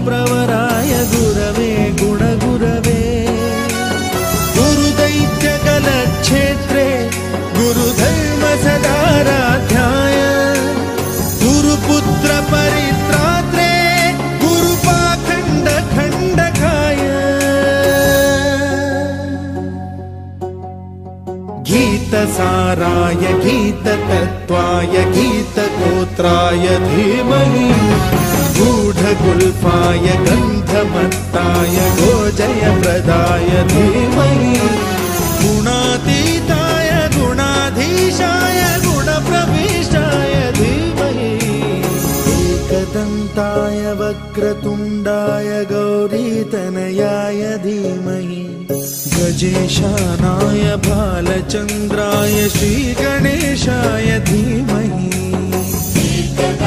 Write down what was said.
प्रवराय गुरवे गुणगुरवे गुरुदैत्यकलक्षेत्रे गुरुधर्म सदाराध्याय गुरुपुत्र परित्रात्रे गुरुपाखण्ड खण्डकाय गीतसाराय गीततत्त्वाय गीतगोत्राय धीमहि गूढगुल्फाय गन्धमत्ताय गोजयप्रदाय धीमहि गुणातीताय गुणाधीशाय गुणप्रविष्टाय धीमहि एकदन्ताय वक्रतुण्डाय गौरीतनयाय धीमहि गजेशानाय बालचन्द्राय श्रीगणेशाय धीमहि